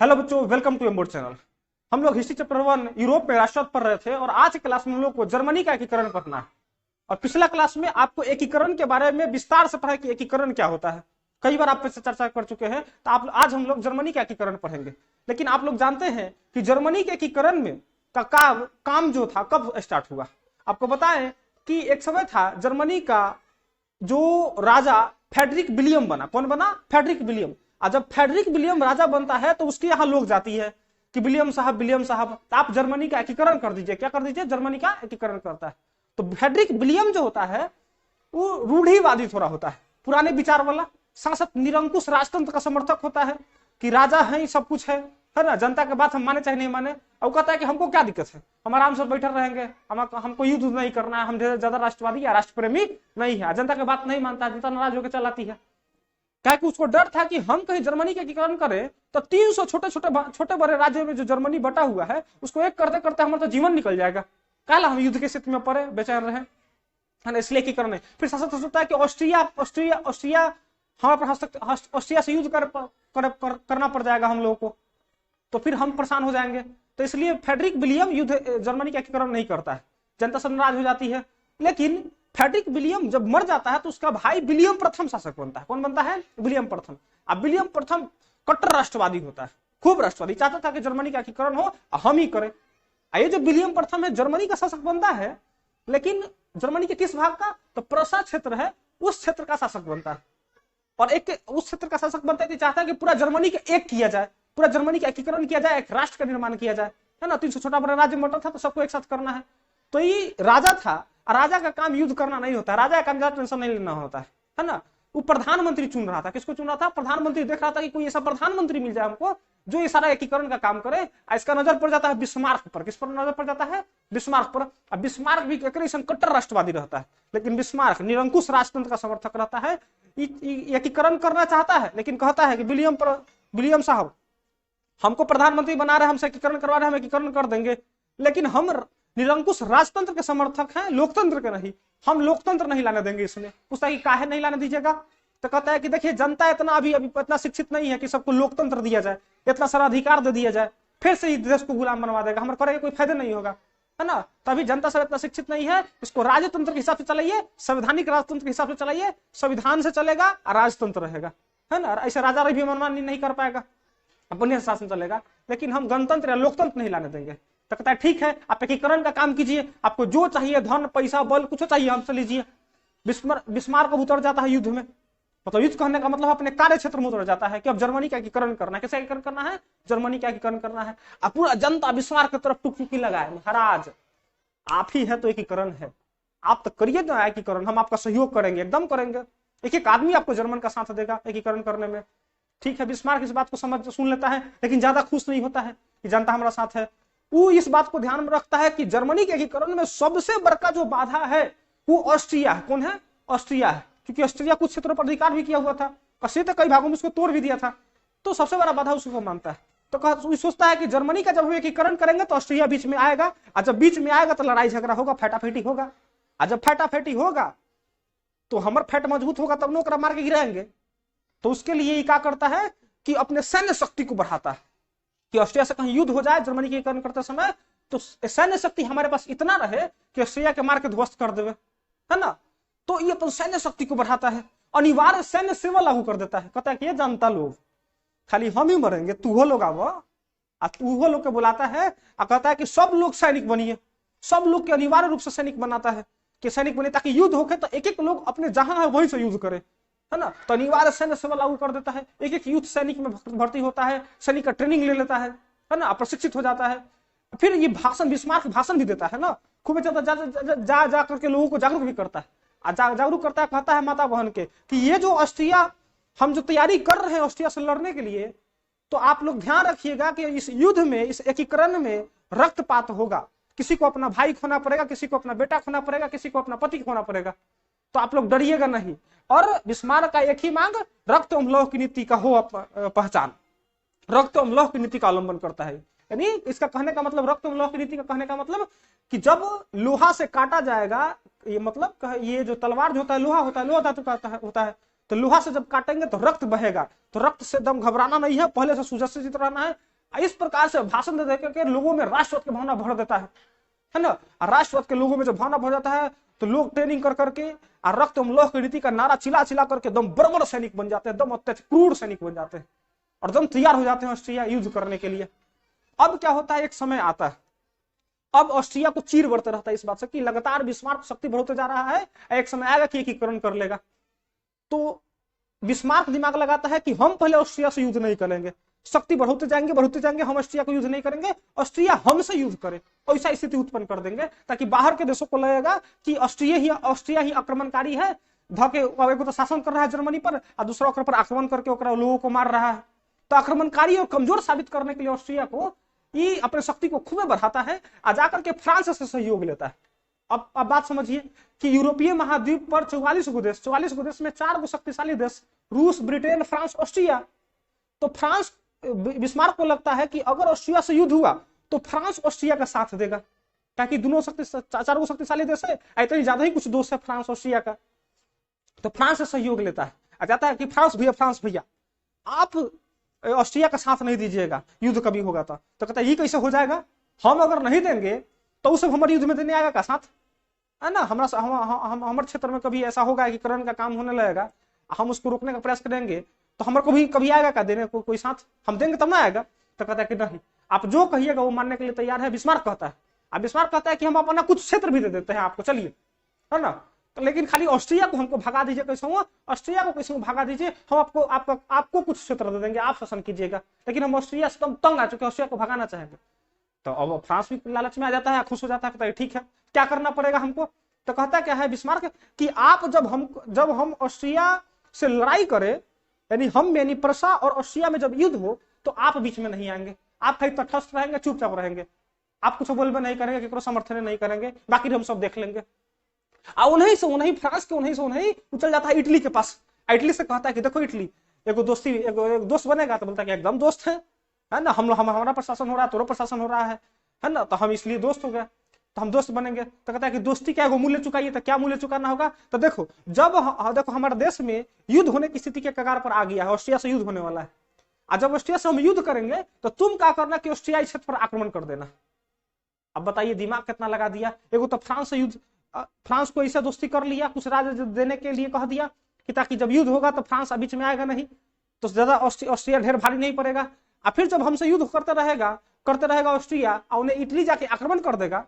Hello बच्चों, welcome to एमबोर्ड channel. हम लोग हिस्ट्री चैप्टर 1 यूरोप में राष्ट्रवाद पढ़ रहे थे और आज की क्लास में हम लोग को जर्मनी का एकीकरण पढ़ना है। और पिछला क्लास में आपको एकीकरण के बारे में विस्तार से पढ़ा कि एकीकरण क्या होता है। कई बार आप इससे चर्चा कर चुके हैं, तो आप आज हम लोग जर्मनी का एकीकरण पढ़ेंगे। लेकिन आप लोग जानते हैं कि जर्मनी के एकीकरण में काम जो था कब स्टार्ट हुआ। आपको बताएं कि एक समय था जर्मनी का जो राजा फ्रेडरिक विलियम बना। कौन बना? Frederick William. और जब फ्रेडरिक विलियम राजा बनता है तो उसके यहाँ लोग जाती है कि विलियम साहब तो आप जर्मनी का एकीकरण कर दीजिए। क्या कर दीजिए? जर्मनी का एकीकरण करता है। तो फ्रेडरिक विलियम जो होता है वो रूढ़िवादी थोड़ा होता है, पुराने विचार वाला, शासक निरंकुश राजतंत्र का समर्थक होता है कि राजा है सब कुछ है ना, जनता के बात हम माने चाहे नहीं माने। और कहता है कि हमको क्या दिक्कत है, हम आराम से बैठे रहेंगे, हमको युद्ध नहीं करना है, हम ज्यादा राष्ट्रवादी या राष्ट्र प्रेमी नहीं है। जनता की बात नहीं मानता, जनता नाराज होकर चलाती है। क्या कि उसको डर था कि हम कहीं जर्मनी का एकीकरण करें तो 300 छोटे बड़े राज्यों में जो जर्मनी बटा हुआ है उसको एक करते करते हमारा तो जीवन निकल जाएगा। काला हम युद्ध की स्थिति में पड़े बेचैन रहे, है ना, इसलिए एकीकरण नहीं। फिर शासक सोचता है कि ऑस्ट्रिया हमारे पर ऑस्ट्रिया से युद्ध करना पड़ जाएगा हम लोगों को, तो फिर हम परेशान हो जाएंगे। तो इसलिए फ्रेडरिक विलियम युद्ध जर्मनी का एकीकरण नहीं करता है, जनता सब नाराज हो जाती है। लेकिन फ्रेडरिक विलियम जब मर जाता है तो उसका भाई विलियम प्रथम शासक बनता है। कौन बनता है? विलियम प्रथम। अब विलियम प्रथम कट्टर राष्ट्रवादी होता है, खूब राष्ट्रवादी, चाहता था कि जर्मनी का एकीकरण हो, हम ही करें। ये जो विलियम प्रथम है जर्मनी का शासक बनता है, लेकिन जर्मनी के किस भाग का? तो प्रोसा क्षेत्र है, उस क्षेत्र का शासक बनता है। और एक उस क्षेत्र का शासक बनता है, चाहता है कि पूरा जर्मनी का एक किया जाए, पूरा जर्मनी का एकीकरण किया जाए, एक राष्ट्र का निर्माण किया जाए, है ना। 300 छोटा बड़ा राज्य बटा था तो सबको एक साथ करना है। तो ये राजा था, और राजा का काम युद्ध करना नहीं होता, राजा का काम ज्यादा टेंशन नहीं लेना होता है ना। वो प्रधानमंत्री चुन रहा था। किसको चुन रहा था? प्रधानमंत्री देख रहा था कि कोई ऐसा प्रधानमंत्री मिल जाए हमको जो ये सारा एकीकरण का काम करे। इसका नजर पड़ जाता है बिस्मार्क पर। किस पर नजर पड़ जाता है? बिस्मार्क पर। अब बिस्मार्क भी कट्टर राष्ट्रवादी रहता है, लेकिन बिस्मार्क निरंकुश राजतंत्र का समर्थक रहता है, एकीकरण करना चाहता है, लेकिन कहता है कि विलियम साहब हमको प्रधानमंत्री बना रहे, हमसे एकीकरण करवा रहे, हम एकीकरण कर देंगे, लेकिन हम निरंकुश राजतंत्र के समर्थक हैं, लोकतंत्र के नहीं। हम लोकतंत्र नहीं लाने देंगे इसमें। पूछता है कि काहे नहीं लाने दीजिएगा? तो कहता है कि देखिए जनता अभी इतना शिक्षित नहीं है कि सबको लोकतंत्र दिया जाए, इतना सारा अधिकार दे दिया जाए, फिर से देश को गुलाम बनवा देगा, हमारे करेगा कोई फायदा नहीं होगा, है ना। तभी जनता सब इतना शिक्षित नहीं है, इसको राजतंत्र के हिसाब से चलाइए, संवैधानिक राजतंत्र के हिसाब से चलाइए, संविधान से चलेगा और राजतंत्र रहेगा, है ना। ऐसे राजा भी मनमानी नहीं कर पाएगा, अपने शासन चलेगा, लेकिन हम गणतंत्र या लोकतंत्र नहीं लाने देंगे। तो कहता है ठीक है, आप एकीकरण का काम कीजिए, आपको जो चाहिए धन पैसा बल कुछ चाहिए हमसे लीजिए। बिस्मार्क को उतर जाता है युद्ध में। मतलब युद्ध कहने का मतलब अपने कार्य क्षेत्र में उतर जाता है कि अब जर्मनी का एकीकरण करना है। कैसे एकीकरण करना है? जर्मनी का एकीकरण करना है। अब पूरा जनता बिस्मार्क की तरफ टुकटुकी लगाए, महाराज आप ही है तो एकीकरण है, आप तो करिए ना एकीकरण, हम आपका सहयोग करेंगे, एकदम करेंगे। एक आदमी आपको जर्मन का साथ देगा एकीकरण करने में। ठीक है, बिस्मार्क इस बात को सुन लेता है, लेकिन ज्यादा खुश नहीं होता है कि जनता हमारा साथ है। वो इस बात को ध्यान में रखता है कि जर्मनी के एकीकरण में सबसे बड़का जो बाधा है वो ऑस्ट्रिया है। कौन है? ऑस्ट्रिया है, क्योंकि ऑस्ट्रिया कुछ क्षेत्रों पर अधिकार भी किया हुआ था, ऑस्ट्रिया कई भागों में उसको तोड़ भी दिया था, तो सबसे बड़ा बाधा उसको मानता है। तो सोचता है कि जर्मनी का जब हम एकीकरण करेंगे तो ऑस्ट्रिया बीच में आएगा, और जब बीच में आएगा तो लड़ाई झगड़ा होगा, फटाफटी होगा, और जब फटाफटी होगा तो हमारा फैट मजबूत होगा, तब नौकरा मार के गिराएंगे। तो उसके लिए क्या करता है कि अपने सैन्य शक्ति को बढ़ाता है कि ऑस्ट्रिया से कहीं युद्ध हो जाए जर्मनी के एकीकरण करते समय, तो सैन्य शक्ति हमारे पास इतना रहे कि ऑस्ट्रिया के मार के ध्वस्त कर देवे, है ना। तो ये अपन सैन्य शक्ति को बढ़ाता है, अनिवार्य सैन्य सेवा लागू कर देता है। कहता है कि ये जानता लोग खाली हम ही मरेंगे, तू हो लोग आवो, तू हो लोग के बुलाता है और कहता है कि सब लोग सैनिक बनिए, सब लोग के अनिवार्य रूप से सैनिक बनाता है कि सैनिक बने, ताकि युद्ध होके तो एक एक लोग अपने जहां है वहीं से युद्ध करे, है ना। तो अनिवार्य सैन्य सेवा लागू कर देता है, एक एक युद्ध सैनिक में भर्ती होता है, सैनिक का ट्रेनिंग ले लेता है ना, प्रशिक्षित हो जाता है। फिर ये बिस्मार्क भाषण भी देता है ना, खूब जा करके लोगों को जागरूक भी करता है, जागरूक करता है, कहता है माता बहन के कि ये जो ऑस्ट्रिया हम जो तैयारी कर रहे हैं ऑस्ट्रिया से लड़ने के लिए, तो आप लोग ध्यान रखिएगा कि इस युद्ध में, इस एकीकरण में रक्तपात होगा, किसी को अपना भाई खोना पड़ेगा, किसी को अपना बेटा खोना पड़ेगा, किसी को अपना पति खोना पड़ेगा, तो आप लोग डरिएगा नहीं। और बिस्मार्क का एक ही मांग, रक्त एवं लौह की नीति का हो पहचान, रक्त एवं लौह की नीति का अवलंबन करता है। यानी इसका कहने का मतलब, रक्त एवं लौह की नीति का कहने का मतलब कि जब लोहा से काटा जाएगा, ये मतलब ये जो तलवार जो होता है लोहा होता है, लोहा धातु का होता है, तो लोहा से जब काटेंगे तो रक्त बहेगा, तो रक्त से दम घबराना नहीं है, पहले से सुसज्जित रहना है, इस प्रकार से भाषण दे करके लोगों में राष्ट्रवाद की भावना भर देता है ना। राष्ट्रवाद के लोगों में जब भावना भर जाता है तो लोग ट्रेनिंग कर करके और रक्त लौह की नीति का नारा चिल्ला चिल्ला करके एकदम बर्बर सैनिक बन जाते हैं, एकदम अत्यंत क्रूर सैनिक बन जाते हैं और एकदम तैयार हो जाते हैं ऑस्ट्रिया युद्ध करने के लिए। अब क्या होता है, एक समय आता है, अब ऑस्ट्रिया को चीर बढ़ते रहता है इस बात से कि लगातार बिस्मार्क शक्ति बढ़ते जा रहा है, एक समय आएगा कि एकीकरण कर लेगा। तो बिस्मार्क दिमाग लगाता है कि हम पहले ऑस्ट्रिया से युद्ध नहीं करेंगे, शक्ति बढ़ते जाएंगे, हम ऑस्ट्रिया को युद्ध नहीं करेंगे, ऑस्ट्रिया हमसे युद्ध करे, ऐसा स्थिति उत्पन्न कर देंगे ताकि बाहर के देशों को लगेगा कि ऑस्ट्रिया ही आक्रमणकारी है, धके तो शासन कर रहा है जर्मनी पर और दूसरा पर आक्रमण करके लोगों को मार रहा है। तो आक्रमणकारी और कमजोर साबित करने के लिए ऑस्ट्रिया को ये अपने शक्ति को खूब बढ़ाता है और जाकर के फ्रांस से सहयोग लेता है। अब बात समझिए कि यूरोपीय महाद्वीप पर 44 गो देश में 4 गो शक्तिशाली देश, रूस, ब्रिटेन, फ्रांस, ऑस्ट्रिया। तो फ्रांस, बिस्मार्क को लगता है कि अगर ऑस्ट्रिया से युद्ध हुआ तो फ्रांस ऑस्ट्रिया का साथ देगा, ताकि दोनों 4 गो शक्तिशाली देश है, इतनी ज्यादा ही कुछ दोस्त है फ्रांस ऑस्ट्रिया का। तो फ्रांस से सहयोग लेता है, कहता है कि फ्रांस भैया आप ऑस्ट्रिया का साथ नहीं दीजिएगा, युद्ध कभी होगा तो कहता है ये कैसे हो जाएगा, हम अगर नहीं देंगे तो उसे हमारे युद्ध में देने आएगा का साथ, है ना। हमारे क्षेत्र में कभी ऐसा होगा कि करण का काम होने लगेगा, हम उसको रोकने का प्रयास करेंगे तो हमारे को भी कभी आएगा का देने को कोई साथ, हम देंगे तब ना आएगा। तो कहता है कि नहीं, आप जो कहिएगा वो मानने के लिए तैयार है, बिस्मार्क कहता है। अब बिस्मार्क कहता है कि हम अपना कुछ क्षेत्र भी दे देते हैं आपको, चलिए, है ना, लेकिन खाली ऑस्ट्रिया को हमको भगा दीजिए, कैसे हुआ ऑस्ट्रिया को कैसे भगा दीजिए, हम आपको कुछ क्षेत्र दे देंगे, आप शासन कीजिएगा। लेकिन हम ऑस्ट्रिया से तंग आ चुके, ऑस्ट्रिया को भगाना चाहेंगे। तो अब फ्रांस भी लालच में आ जाता है, खुश हो जाता है, कहता है ठीक है, क्या करना पड़ेगा हमको। तो कहता क्या है बिस्मार्क कि आप जब हम ऑस्ट्रिया से लड़ाई करें, यानी प्रसा और ऑस्ट्रिया में जब युद्ध हो तो आप बीच में नहीं आएंगे, आप कहीं तटस्थ रहेंगे, चुपचाप रहेंगे, आप कुछ बोलबे नहीं करेंगे, केकरो समर्थन नहीं करेंगे, बाकी हम सब देख लेंगे। उन्हीं फ्रांस के उन्हीं उछल जाता है इटली के पास। इटली से कहता है कि देखो इटली, एक दोस्त बनेगा, तो बोलता है कि एकदम दोस्त है ना, हमारा प्रशासन हो रहा है, तोरो प्रशासन हो रहा है ना, तो हम इसलिए दोस्त हो गए, तो हम दोस्त बनेंगे। तो कहता है कि दोस्ती क्या मूल्य चुकाइए, तो क्या मूल्य चुकाना होगा, तो देखो देखो हमारे देश में युद्ध होने की स्थिति के कगार पर आ गया है, ऑस्ट्रिया से युद्ध होने वाला है, और जब ऑस्ट्रिया से हम युद्ध करेंगे तो तुम क्या करना कि ऑस्ट्रियाई क्षेत्र पर आक्रमण कर देना। अब बताइए दिमाग कितना लगा दिया, एगो तो फ्रांस से युद्ध, फ्रांस को ऐसा दोस्ती कर लिया, कुछ राज्य देने के लिए कह दिया कि ताकि जब युद्ध होगा तो फ्रांस बीच में आएगा नहीं, तो ज्यादा ऑस्ट्रिया ढेर भारी नहीं पड़ेगा। और फिर जब हमसे युद्ध करते रहेगा ऑस्ट्रिया, और उन्हें इटली जाके आक्रमण कर देगा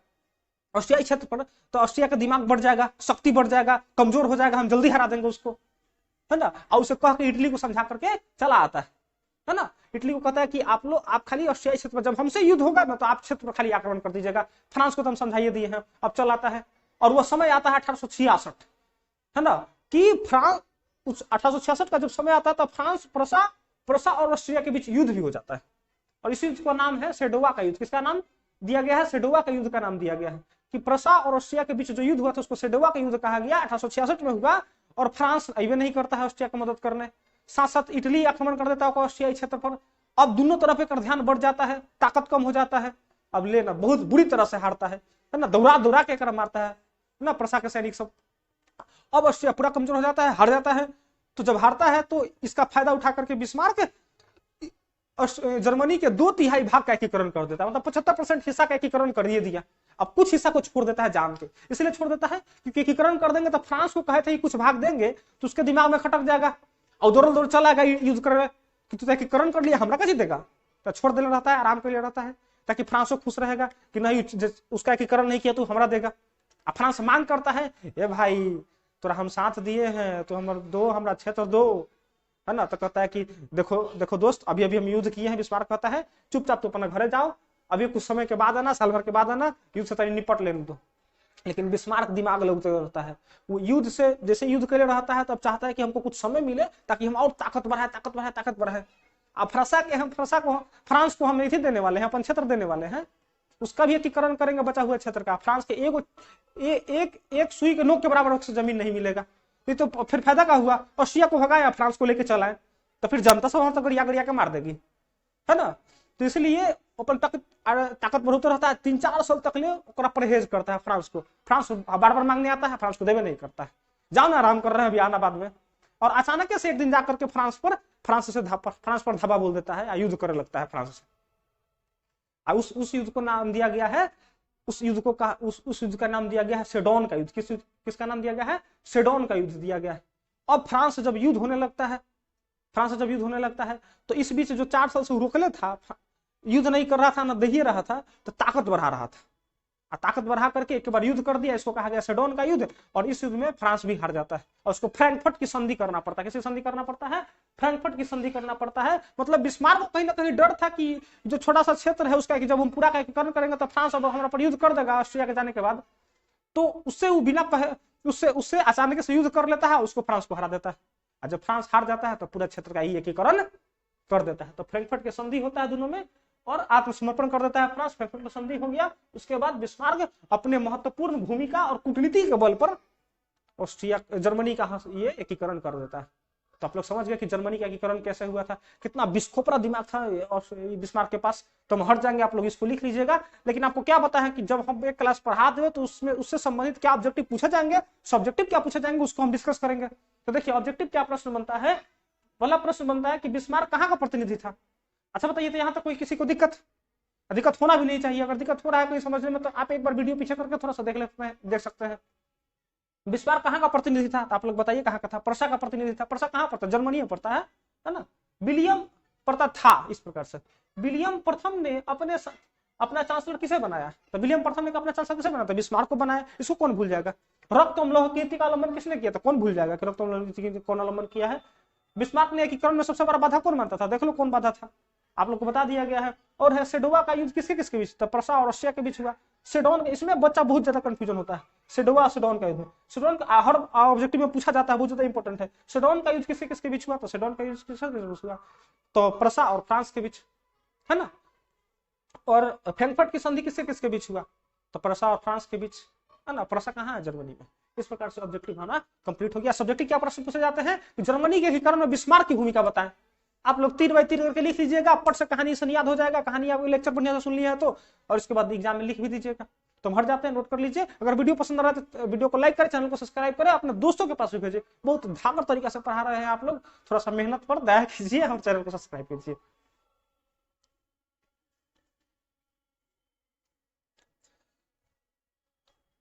ऑस्ट्रियाई क्षेत्र पर, तो ऑस्ट्रिया का दिमाग बढ़ जाएगा, शक्ति बढ़ जाएगा, कमजोर हो जाएगा, हम जल्दी हरा देंगे उसको, है ना। और उसे कह के इटली को समझा करके चला आता है ना। इटली को कहता है कि आप खाली ऑस्ट्रियाई क्षेत्र पर जब हमसे युद्ध होगा ना तो आप क्षेत्र पर खाली आक्रमण कर दीजिएगा। फ्रांस को तो हम समझाइए दिए हैं, अब चल आता है। और वह समय आता है 1866, है ना, कि फ्रांस 1866 का जब समय आता है तो फ्रांस, प्रसा और ऑस्ट्रिया के बीच युद्ध भी हो जाता है, और इस युद्ध का नाम है सेडोवा का युद्ध। किसका नाम दिया गया है, सेडोवा का युद्ध का नाम दिया गया है, कि प्रसा और ऑस्ट्रिया के बीच जो युद्ध हुआ था उसको सेडोवा का युद्ध कहा गया, 1866 में हुआ। और फ्रांस अबे नहीं करता है ऑस्ट्रिया की मदद करने, साथ साथ इटली आक्रमण कर देता है ऑस्ट्रियाई क्षेत्र पर। अब दोनों तरफ एक ध्यान बढ़ जाता है, ताकत कम हो जाता है, अब लेना बहुत बुरी तरह से हारता है ना, दौड़ा के मारता है ना प्रसा के सैनिक सब। अब ऑस्ट्रिया पूरा कमजोर हो जाता है, हार जाता है। तो जब हारता है तो इसका फायदा उठा करके बिस्मार्क जर्मनी के 2/3 भाग का एकीकरण कर देता है, मतलब 75% हिस्सा का एकीकरण कर दिया। अब कुछ हिस्सा को छोड़ देता है जान के, इसलिए छोड़ देता है क्योंकि एकीकरण कर देंगे तो फ्रांस को कहे थे कुछ भाग देंगे तो उसके दिमाग में खटक जाएगा और दौड़ चलाएगा युद्ध कर कि तू एकीकरण कर लिया, हमरा का जीतेगा, तो छोड़ देना रहता है, आराम कर लिया रहता है, ताकि फ्रांस को खुश रहेगा कि नहीं उसका एकीकरण नहीं किया तो हमरा देगा। अब फ्रांस मांग करता है, ए भाई तोरा हम साथ दिए हैं तो हमरा क्षेत्र दो, है ना। तो कहता है कि देखो दोस्त, अभी हम युद्ध किए हैं। बिस्मार्क कहता है चुपचाप तो अपना घरे जाओ, अभी कुछ समय के बाद आना, साल भर के बाद आना, युद्ध से निपट लेने दो। लेकिन बिस्मार्क दिमाग लगते रहता है, वो युद्ध से जैसे युद्ध करे रहता है तब चाहता है कि हमको कुछ समय मिले ताकि हम और ताकत बढ़ाए। अब फ्रांस को हम नहीं देने वाले हैं, अपन क्षेत्र देने वाले हैं, उसका भी एकीकरण करेंगे बचा हुआ क्षेत्र का। फ्रांस के एक सुई के नोक के बराबर जमीन नहीं मिलेगा, नहीं तो फिर फायदा का हुआ, ऑस्ट्रिया को भगाया, फ्रांस को लेके चलाए, तो फिर जनता सब वहां तक गरिया के मार देगी, है ना। तो इसलिए अपन ताकत बढ़ते रहता है, 3-4 साल तक ले परहेज करता है फ्रांस को। फ्रांस बार बार मांगने आता है, फ्रांस को देवे नहीं करता है, जाओ ना आराम कर रहे हैं अभी आना बाद में। और अचानक से एक दिन जाकर के फ्रांस पर धावा बोल देता है, युद्ध करने लगता है फ्रांस से। उस युद्ध को नाम दिया गया है, उस युद्ध का नाम दिया गया है सेडोन का युद्ध। किसका नाम दिया गया है? सेडोन का युद्ध दिया गया है। अब फ्रांस से जब युद्ध होने लगता है तो इस बीच जो 4 साल से रोकले था, युद्ध नहीं कर रहा था, ना दे रहा था, तो ताकत बढ़ा रहा था। ताकत बढ़ा करके एक बार युद्ध कर दिया, इसको कहा गया सेडोन का युद्ध। और इस युद्ध में फ्रांस भी हार जाता है और उसको फ्रैंकफर्ट की संधि करना पड़ता है। किसकी संधि करना पड़ता है? फ्रैंकफर्ट की संधि करना पड़ता है। मतलब बिस्मार्क को कहीं ना कहीं डर था कि जो छोटा सा क्षेत्र है उसका, कि जब हम पूरा का एकीकरण करेंगे तो फ्रांस अब हमारा पर युद्ध कर देगा ऑस्ट्रिया के जाने के बाद। तो उससे वो बिना उससे अचानक से युद्ध कर लेता है, उसको फ्रांस को हरा देता है। और जब फ्रांस हार जाता है तो पूरा क्षेत्र का ही एकीकरण कर देता है। तो फ्रैंकफर्ट की संधि होता है दोनों में और आत्मसमर्पण कर देता है फ्रांस। फ्रैंकफर्ट की संधि हो गया। उसके बाद बिस्मार्क अपने महत्वपूर्ण भूमिका और कूटनीति के बल पर ऑस्ट्रिया जर्मनी का ये एकीकरण कर देता है। तो आप लोग समझ गए कि जर्मनी का एकीकरण कैसे हुआ था। कितना बिस्खोपरा दिमाग था बिस्मार्क के पास। तो हम हट जाएंगे, आप लोग इसको लिख लीजिएगा। लेकिन आपको क्या पता है कि जब हम एक क्लास पढ़ाते हैं तो उसमें उससे संबंधित क्या ऑब्जेक्टिव पूछे जाएंगे, सब्जेक्टिव क्या पूछे जाएंगे, उसको हम डिस्कस करेंगे। तो देखिए ऑब्जेक्टिव क्या प्रश्न बनता है। पहला प्रश्न बनता है कि बिस्मार्क कहाँ का प्रतिनिधि था। अच्छा बताइए, तो यहाँ तक कोई किसी को दिक्कत होना भी नहीं चाहिए। अगर दिक्कत हो रहा है कोई समझने में तो आप एक बार वीडियो पीछे करके थोड़ा सा देख सकते हैं। बिस्मार्क कहाँ का प्रतिनिधि था, तो आप लोग बताइए कहाँ का था। पर्सा का प्रतिनिधि था। पर्सा कहाँ पड़ता है? जर्मनी में पड़ता है ना। विलियम पड़ता था इस प्रकार से। विलियम प्रथम ने अपना चांसलर किसे बनाया? तो विलियम प्रथम ने अपना चांसलर किसे बनाया? तो बिस्मार्क को बनाया। इसको कौन भूल जाएगा? रक्त अम्लोह नीति का अवलंबन किसने किया था? कौन भूल जाएगा कि रक्त अम्लोह नीति का कौन अवलंबन किया है? बिस्मार्क ने एकीकरण में सबसे बड़ा बाधा कौन मानता था? देख लो कौन बाधा था, आप लोग को बता दिया गया है। और है सेडोवा का युद्ध किसके बीच था? पर्सा और रशिया के बीच हुआ। सेडोन, इसमें बच्चा बहुत ज्यादा कंफ्यूजन होता है। सेडोवा सेडोन का युद्ध, सेडोन का हर ऑब्जेक्टिव में पूछा जाता है, बहुत ज्यादा इंपॉर्टेंट है। सेडोन का युद्ध किसके बीच हुआ? तो सेडोन का युद्ध किसके बीच हुआ? तो पर्सा और फ्रांस के बीच, है ना। और फ्रैंकफर्ट की संधि किसके बीच हुआ? तो पर्सा और फ्रांस के बीच, है ना। पर्सा कहाँ है? जर्मनी में। इस प्रकार से ऑब्जेक्टिव हमारा कंप्लीट हो गया। सब्जेक्टिव क्या प्रश्न पूछे जाते हैं? जर्मनी के एकीकरण में बिस्मार्क की भूमिका बताएं। आप लोग 3 बाई 3 करके लिख लीजिएगा। पट से कहानी से याद हो जाएगा। कहानी आपको लेक्चर बढ़िया से सुन लिया है तो, और इसके बाद एग्जाम में लिख भी दीजिएगा। तो हम हट जाते हैं, नोट कर लीजिए। अगर वीडियो पसंद आ रहा है तो वीडियो को लाइक करें, चैनल को सब्सक्राइब करें, अपने दोस्तों के पास भी भेजिए। बहुत धाकर तरीका से पढ़ा रहे हैं आप लोग, थोड़ा सा मेहनत पर दया कीजिए और चैनल को सब्सक्राइब कीजिए।